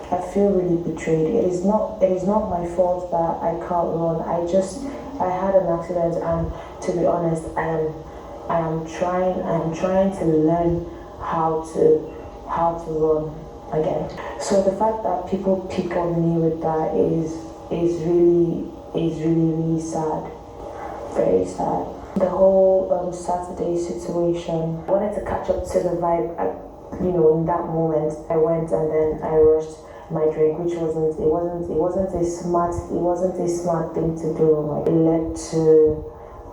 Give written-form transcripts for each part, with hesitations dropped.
I feel really betrayed. It is not my fault that I can't run. I had an accident, and to be honest, I am trying to learn how to run again. So the fact that people pick on me with that is really sad. Very sad. The whole Saturday situation. I wanted to catch up to the vibe. In that moment, I went and then I rushed my drink, which wasn't a smart thing to do. Like, it led to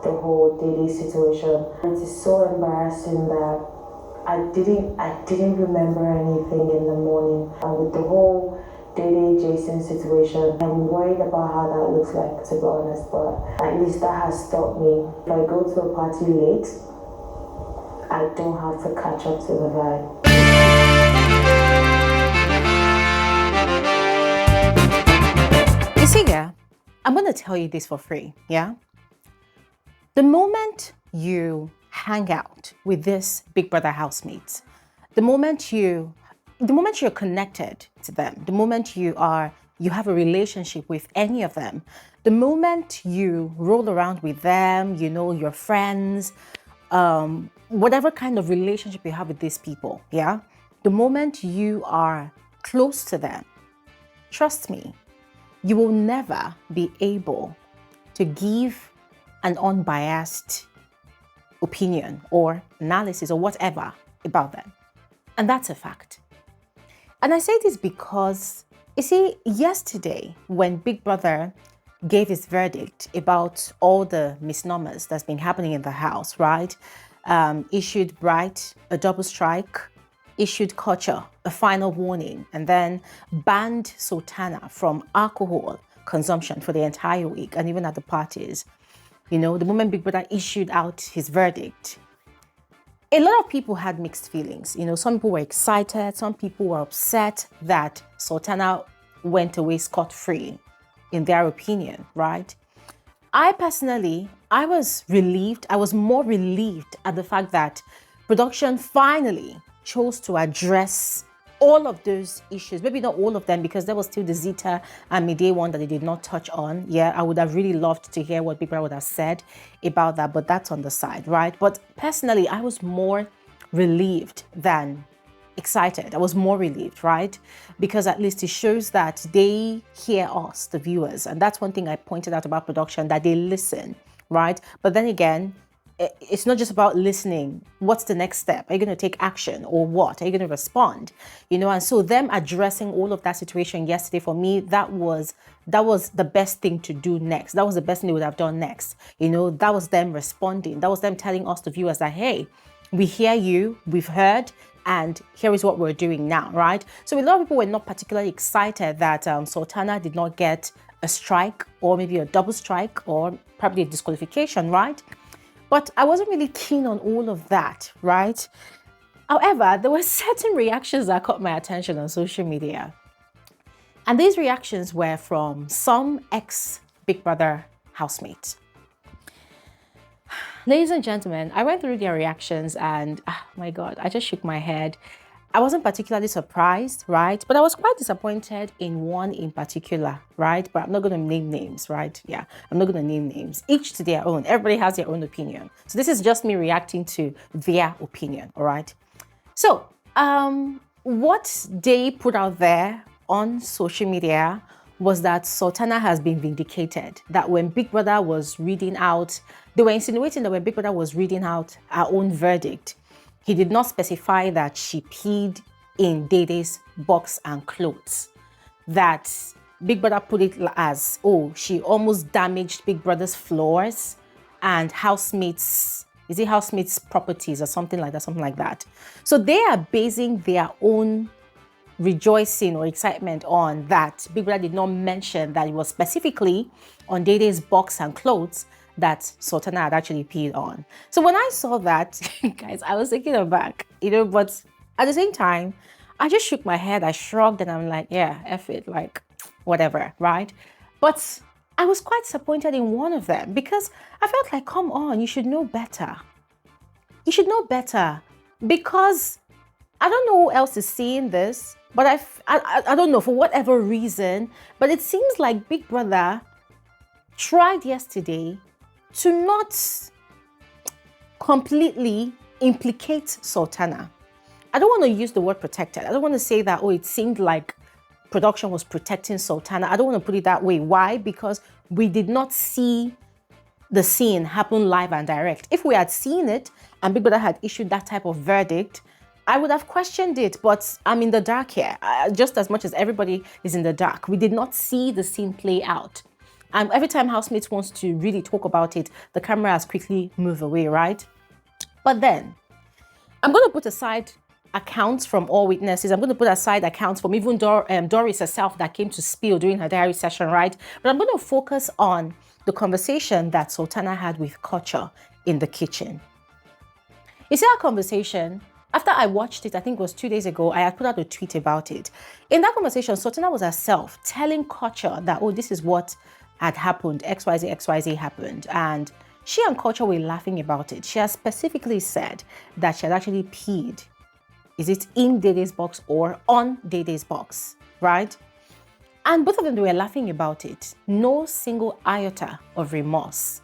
the whole Dede situation. It is so embarrassing that I didn't remember anything in the morning. And with the whole Dede Jason situation, I'm worried about how that looks like, to be honest, but at least that has stopped me. If I go to a party late, I don't have to catch up to the vibe. You see, yeah, I'm going to tell you this for free, yeah? The moment you hang out with this Big Brother housemates, the moment you're connected to them, the moment you have a relationship with any of them, the moment you roll around with them, your friends, whatever kind of relationship you have with these people, yeah, the moment you are close to them, trust me, you will never be able to give an unbiased opinion or analysis or whatever about them. And that's a fact. And I say this because, you see, yesterday when Big Brother gave his verdict about all the misnomers that's been happening in the house, right? Issued Bright a double strike, issued Kuture a final warning, and then banned Sultana from alcohol consumption for the entire week and even at the parties. The moment Big Brother issued out his verdict, a lot of people had mixed feelings. Some people were excited, some people were upset that Sultana went away scot-free, in their opinion, right? I personally, I was relieved. I was more relieved at the fact that production finally chose to address all of those issues. Maybe not all of them, because there was still the Zita and Mide one that they did not touch on. Yeah, I would have really loved to hear what people would have said about that, but that's on the side, right? But personally, I was more relieved than excited. I was more relieved, right? Because at least it shows that they hear us, the viewers. And that's one thing I pointed out about production, that they listen, right? But then again, it's not just about listening. What's the next step? Are you going to take action or what? Are you going to respond? And so them addressing all of that situation yesterday, for me, that was the best thing to do next. That was the best thing they would have done next. That was them responding. That was them telling us, the viewers, that, hey, we hear you, we've heard, and here is what we're doing now, right? So a lot of people were not particularly excited that Sultana did not get a strike, or maybe a double strike, or probably a disqualification, right? But I wasn't really keen on all of that, right? However, there were certain reactions that caught my attention on social media. And these reactions were from some ex-Big Brother housemates. Ladies and gentlemen, I went through their reactions and, my God, I just shook my head. I wasn't particularly surprised, right? But I was quite disappointed in one in particular, right? But I'm not going to name names, right? Yeah, I'm not going to name names. Each to their own. Everybody has their own opinion. So this is just me reacting to their opinion, all right? So, what they put out there on social media was that Sultana has been vindicated. That when Big Brother was reading out, they were insinuating that when Big Brother was reading out her own verdict, he did not specify that she peed in Dede's box and clothes. That Big Brother put it as, oh, she almost damaged Big Brother's floors and housemates, is it housemates' properties or something like that. So they are basing their own rejoicing or excitement on that Big Brother did not mention that it was specifically on Dede's box and clothes that Sultana had actually peed on. So when I saw that, guys, I was taken aback, but at the same time, I just shook my head, I shrugged, and I'm like, yeah, F it, like, whatever, right? But I was quite disappointed in one of them because I felt like, come on, you should know better. You should know better, because I don't know who else is seeing this, But I don't know, for whatever reason, but it seems like Big Brother tried yesterday to not completely implicate Sultana. I don't want to use the word protected. I don't want to say that, oh, it seemed like production was protecting Sultana. I don't want to put it that way. Why? Because we did not see the scene happen live and direct. If we had seen it and Big Brother had issued that type of verdict, I would have questioned it, but I'm in the dark here, just as much as everybody is in the dark. We did not see the scene play out. And every time Housemates wants to really talk about it, the camera has quickly moved away, right? But then, I'm going to put aside accounts from all witnesses. I'm going to put aside accounts from even Doris herself that came to spill during her diary session, right? But I'm going to focus on the conversation that Sultana had with Kuture in the kitchen. You see, our conversation, after I watched it, I think it was 2 days ago, I had put out a tweet about it. In that conversation, Sultana was herself telling Kuture that, oh, this is what had happened, XYZ happened. And she and Kuture were laughing about it. She has specifically said that she had actually peed. Is it in Dede's box or on Dede's box, right? And both of them, they were laughing about it. No single iota of remorse.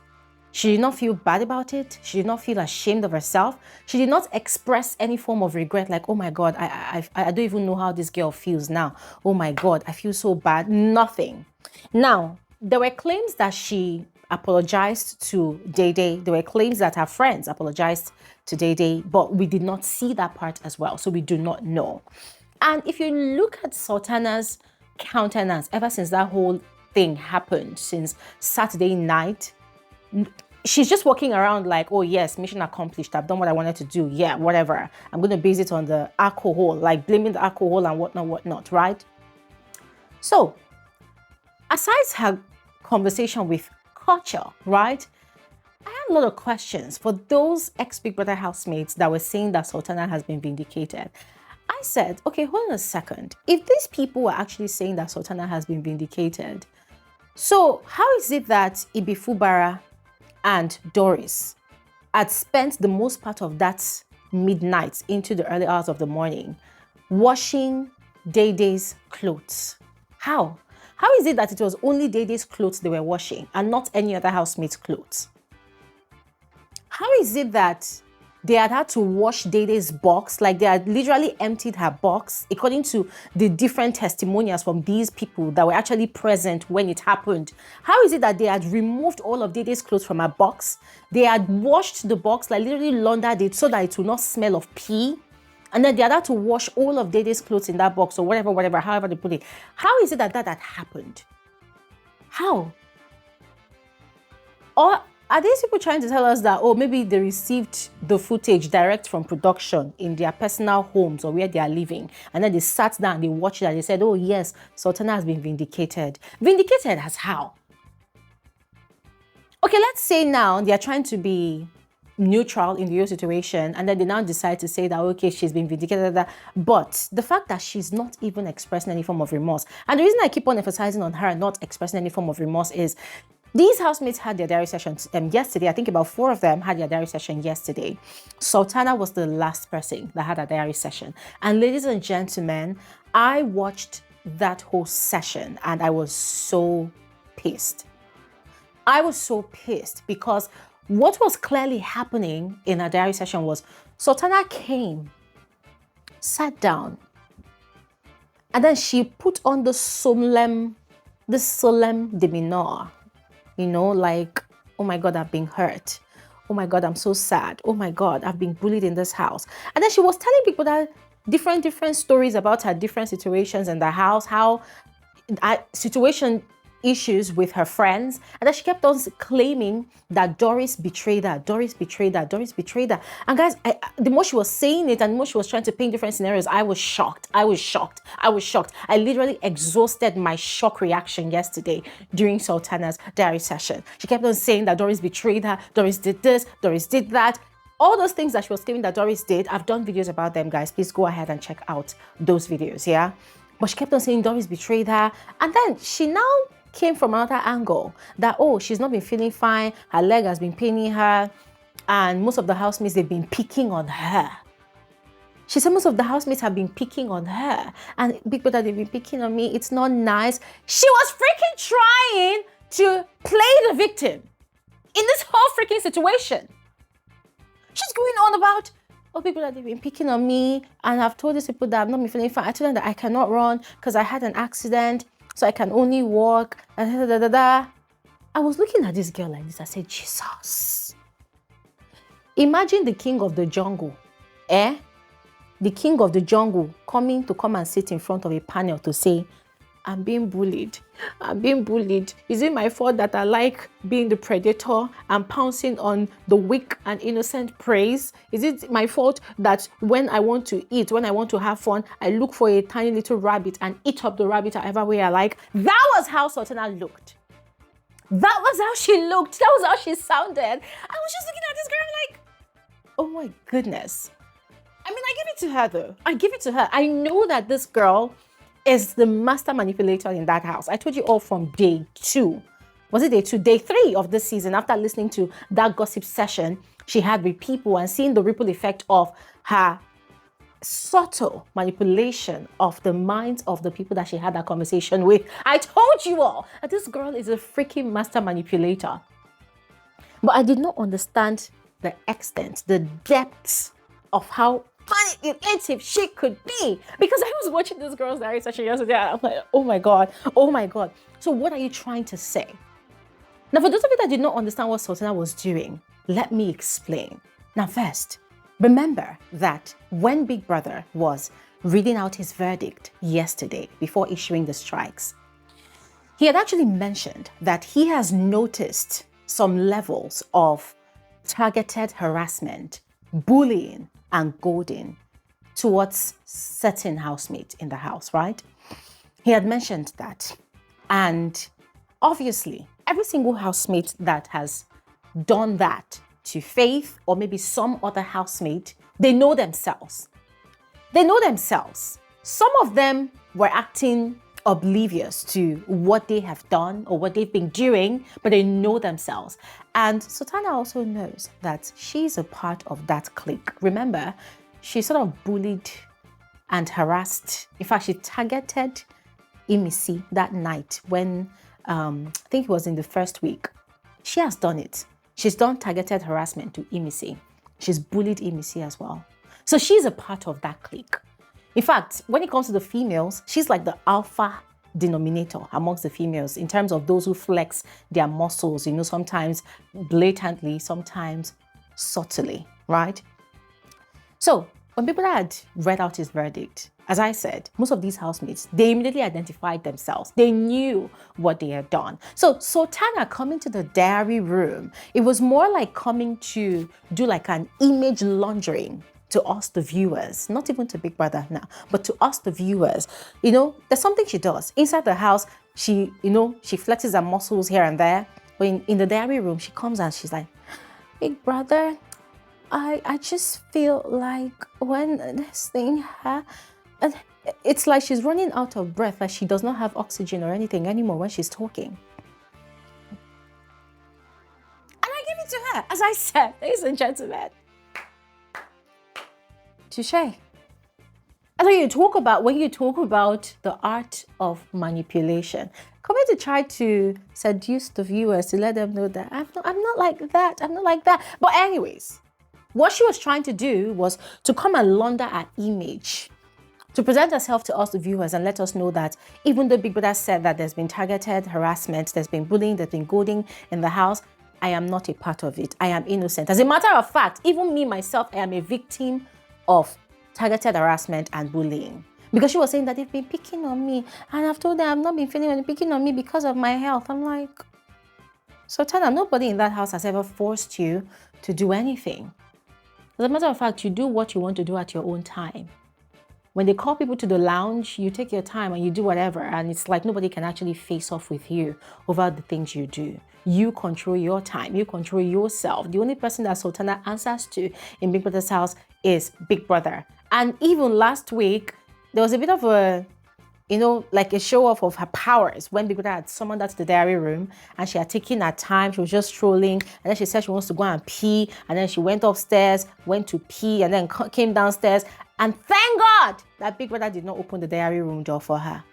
She did not feel bad about it. She did not feel ashamed of herself. She did not express any form of regret, like, oh my God, I don't even know how this girl feels now. Oh my God, I feel so bad. Nothing. Now, there were claims that she apologized to Dede. There were claims that her friends apologized to Dede, but we did not see that part as well. So we do not know. And if you look at Sultana's countenance ever since that whole thing happened, since Saturday night, she's just walking around like, oh yes, mission accomplished, I've done what I wanted to do, yeah, whatever, I'm going to base it on the alcohol, like blaming the alcohol and whatnot, right? So aside her conversation with Kuture, right, I had a lot of questions for those ex-Big Brother housemates that were saying that Sultana has been vindicated. I said, okay, hold on a second. If these people were actually saying that Sultana has been vindicated, so how is it that Ibifubara and Doris had spent the most part of that midnight into the early hours of the morning washing Dede's clothes? How? How is it that it was only Dede's clothes they were washing and not any other housemate's clothes? How is it that they had to wash Dede's box, like they had literally emptied her box, according to the different testimonials from these people that were actually present when it happened? How is it that they had removed all of Dede's clothes from her box? They had washed the box, like literally laundered it so that it would not smell of pee. And then they had to wash all of Dede's clothes in that box or whatever, however they put it. How is it that that had happened? How? Or are these people trying to tell us that, oh, maybe they received the footage direct from production in their personal homes or where they are living, and then they sat down, they watched it, and they said, oh yes, Sultana has been vindicated. Vindicated as how? Okay, let's say now they are trying to be neutral in the whole situation, and then they now decide to say that, okay, she's been vindicated, but the fact that she's not even expressing any form of remorse, and the reason I keep on emphasizing on her not expressing any form of remorse is these housemates had their diary sessions yesterday. I think about 4 of them had their diary session yesterday. Sultana was the last person that had a diary session. And ladies and gentlemen, I watched that whole session and I was so pissed. I was so pissed because what was clearly happening in her diary session was Sultana came, sat down, and then she put on the solemn demeanor. You know, like, oh my God, I've been hurt. Oh my God, I'm so sad. Oh my God, I've been bullied in this house. And then she was telling people that different stories about her different situations in the house, how situation issues with her friends, and then she kept on claiming that Doris betrayed her, Doris betrayed her, Doris betrayed her. And guys, the more she was saying it and the more she was trying to paint different scenarios, I was shocked. I literally exhausted my shock reaction yesterday during Sultana's diary session. She kept on saying that Doris betrayed her, Doris did this, Doris did that. All those things that she was claiming that Doris did, I've done videos about them, guys. Please go ahead and check out those videos, yeah? But she kept on saying Doris betrayed her. And then she now came from another angle that, oh, she's not been feeling fine, her leg has been paining her, and most of the housemates, they've been picking on her. She said most of the housemates have been picking on her. And Big Brother, they've been picking on me. It's not nice. She was freaking trying to play the victim in this whole freaking situation. She's going on about, oh, people that they've been picking on me, and I've told these people that I've not been feeling fine. I told them that I cannot run because I had an accident, so I can only walk. I was looking at this girl like this. I said, Jesus. Imagine the king of the jungle, the king of the jungle coming to come and sit in front of a panel to say, I'm being bullied. I'm being bullied. Is it my fault that I like being the predator and pouncing on the weak and innocent prey? Is it my fault that when I want to eat, when I want to have fun, I look for a tiny little rabbit and eat up the rabbit however way I like? That was how Sultana looked. That was how she looked. That was how she sounded. I was just looking at this girl like, oh my goodness. I mean, I give it to her though. I give it to her. I know that this girl is the master manipulator in that house. I told you all from day 2. Was it day 2? Day 3 of this season, after listening to that gossip session she had with people and seeing the ripple effect of her subtle manipulation of the minds of the people that she had that conversation with. I told you all that this girl is a freaking master manipulator. But I did not understand the extent, the depths of how manipulative she could be, because I was watching this girl's diary session yesterday and I'm like, oh my god. So what are you trying to say? Now, for those of you that did not understand what Sultana was doing, let me explain. Now, first, remember that when Big Brother was reading out his verdict yesterday before issuing the strikes, he had actually mentioned that he has noticed some levels of targeted harassment, bullying, and goading towards certain housemates in the house, right? He had mentioned that. And obviously, every single housemate that has done that to Faith or maybe some other housemate, they know themselves. They know themselves. Some of them were acting oblivious to what they have done or what they've been doing, but they know themselves. And Sultana also knows that she's a part of that clique. Remember, she sort of bullied and harassed. In fact, she targeted Imisi that night when, I think it was in the first week. She has done it. She's done targeted harassment to Imisi. She's bullied Imisi as well. So she's a part of that clique. In fact, when it comes to the females, she's like the alpha denominator amongst the females in terms of those who flex their muscles, sometimes blatantly, sometimes subtly, right? So when people had read out his verdict, as I said, most of these housemates, they immediately identified themselves. They knew what they had done. So Sultana coming to the diary room, it was more like coming to do like an image laundering to us, the viewers, not even to Big Brother now, but to us, the viewers. There's something she does. Inside the house, she flexes her muscles here and there. But in the diary room, she comes and she's like, Big Brother, I just feel like when this thing it's like she's running out of breath, like she does not have oxygen or anything anymore when she's talking. And I give it to her. As I said, ladies and gentlemen, touche. And when you talk about the art of manipulation, coming to try to seduce the viewers to let them know that I'm not like that. I'm not like that. But anyways, what she was trying to do was to come and launder our image, to present herself to us, the viewers, and let us know that even though Big Brother said that there's been targeted harassment, there's been bullying, there's been goading in the house, I am not a part of it. I am innocent. As a matter of fact, even me, myself, I am a victim of targeted harassment and bullying. Because she was saying that they've been picking on me, and I've told them I've not been feeling any picking on me because of my health. I'm like, Sultana, nobody in that house has ever forced you to do anything. As a matter of fact, you do what you want to do at your own time. When they call people to the lounge, you take your time and you do whatever, and it's like nobody can actually face off with you over the things you do. You control your time. You control yourself. The only person that Sultana answers to in Big Brother's house is Big Brother. And even last week, there was a bit of a, like a show off of her powers when Big Brother had summoned her to the diary room and she had taken her time. She was just strolling, and then she said she wants to go and pee, and then she went upstairs, went to pee, and then came downstairs. And thank God that Big Brother did not open the diary room door for her.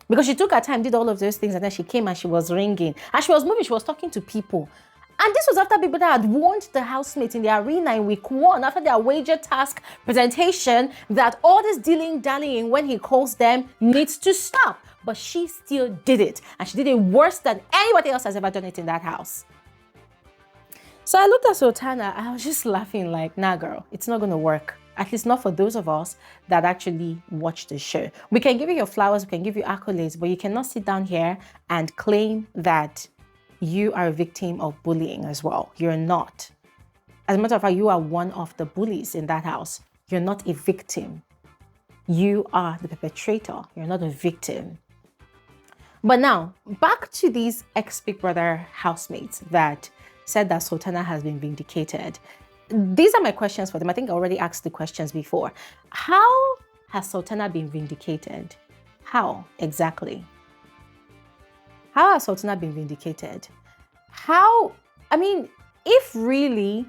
Because she took her time, did all of those things, and then she came and she was ringing. And she was moving, she was talking to people. And this was after Big Brother had warned the housemates in the arena in week 1, after their wager task presentation, that all this dilly-dallying when he calls them needs to stop. But she still did it. And she did it worse than anybody else has ever done it in that house. So I looked at Sultana, and I was just laughing like, nah, girl, it's not going to work. At least not for those of us that actually watch the show. We can give you your flowers, we can give you accolades, but you cannot sit down here and claim that you are a victim of bullying as well. You're not. As a matter of fact, you are one of the bullies in that house. You're not a victim. You are the perpetrator. You're not a victim. But now, back to these ex-Big Brother housemates that said that Sultana has been vindicated. These are my questions for them. I think I already asked the questions before. How has Sultana been vindicated? How exactly? How has Sultana been vindicated? If really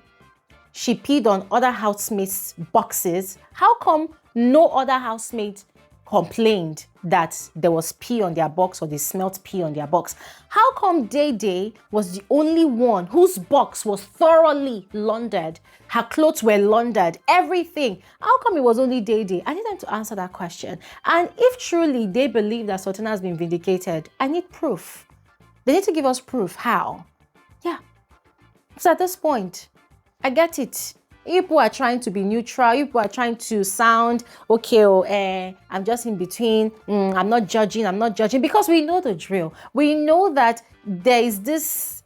she peed on other housemates' boxes, how come no other housemate complained that there was pee on their box or they smelt pee on their box? How come Dede was the only one whose box was thoroughly laundered? Her clothes were laundered, everything. How come it was only Dede? I need them to answer that question. And if truly they believe that Sultana has been vindicated, I need proof. They need to give us proof. How? Yeah. So at this point, I get it. People are trying to be neutral. People are trying to sound, okay, I'm just in between. I'm not judging, because we know the drill. We know that there's this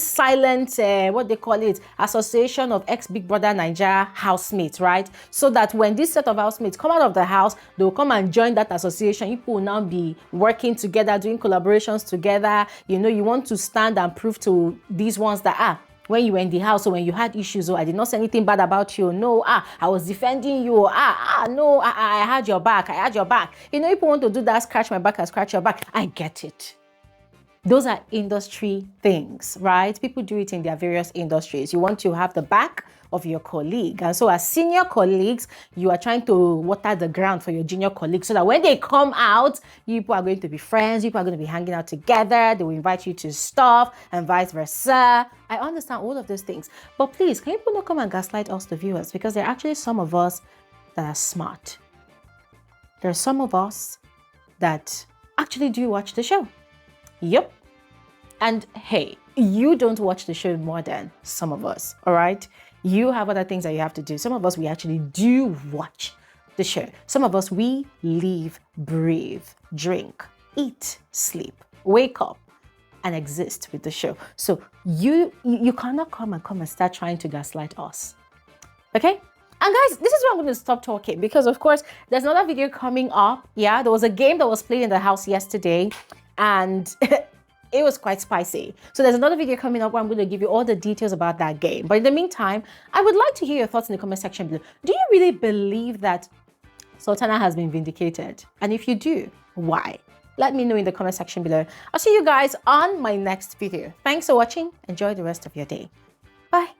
silent, what they call it, association of ex-Big Brother Naija housemates, right? So that when this set of housemates come out of the house, they'll come and join that association. People will now be working together, doing collaborations together. You know, you want to stand and prove to these ones that, when you were in the house or when you had issues, I did not say anything bad about you. No, I was defending you. No, I had your back. I had your back. You know, people want to do that, scratch my back and scratch your back. I get it. Those are industry things, right? People do it in their various industries. You want to have the back of your colleague. And so as senior colleagues, you are trying to water the ground for your junior colleagues so that when they come out, you people are going to be friends. You people are going to be hanging out together. They will invite you to stuff and vice versa. I understand all of those things. But please, can people not come and gaslight us, the viewers? Because there are actually some of us that are smart. There are some of us that actually do watch the show. Yep. And hey, you don't watch the show more than some of us, all right? You have other things that you have to do. Some of us, we actually do watch the show. Some of us, we live, breathe, drink, eat, sleep, wake up, and exist with the show. So you cannot come and start trying to gaslight us, okay? And guys, this is where I'm going to stop talking because, of course, there's another video coming up. Yeah, there was a game that was played in the house yesterday, and it was quite spicy. So there's another video coming up where I'm going to give you all the details about that game. But in the meantime, I would like to hear your thoughts in the comment section below. Do you really believe that Sultana has been vindicated? And if you do, why? Let me know in the comment section below. I'll see you guys on my next video. Thanks for watching. Enjoy the rest of your day. Bye.